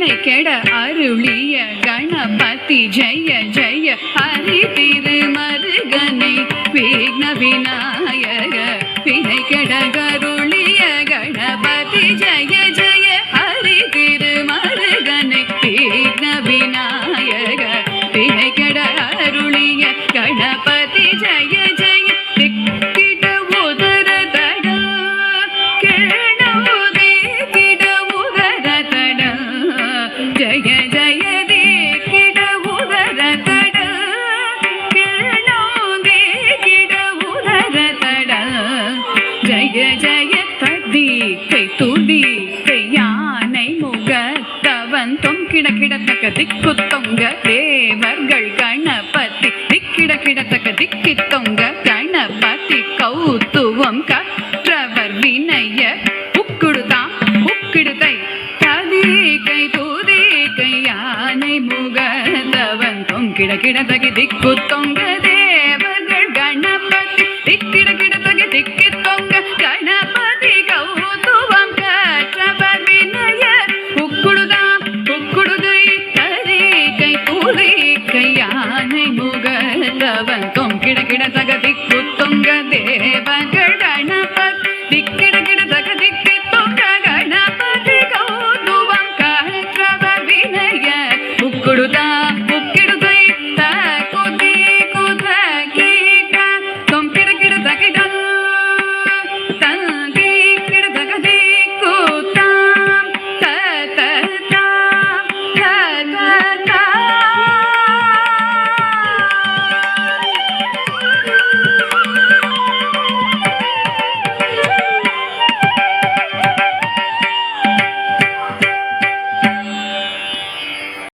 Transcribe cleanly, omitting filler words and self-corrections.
வினை கெட அருளிய கணபதி ஜெய ஜெய ஹரி திருமருகனை விக்ன விநாயக வினை கெட அருளிய கணபதி ஜெய ஜெய ஹரி திருமருகனை விக்ன விநாயக வினை கெட அருளிய கணபதி ஜெய ஜெய திக்கிட உதர தட கேணோதே கிட உதர தட ஜய ஜய திக்கிட உதர தட கேணோதே கிட உதர தட ஜய ஜய ததி கை துதி கை யானை முகத்தவன் தொங்கிட கிடத்தக்க திக்கு தொங்க தேவர்கள் கணபதி திக்கிட கிடத்தக்க திக்கி தொங்க கணபதி கௌத்துவம் கற்றவர் வினய புக்குடுதாம் புக்கிடுதை ததி கை தூதி கை யானை முகத்தவன் தொங்கிட கிடத்தகி திக்கு தொங்க தேவர்கள் கணபதி திக்கிட கிடத்தகி திக்கி தொங்க கணபதி கௌத்துவம் கற்றவர் வினய புக்குடுதாம் புக்குடுதை ததி கை தூதி கை யானை முகத்தவன் தொங்கிட கிடத்தக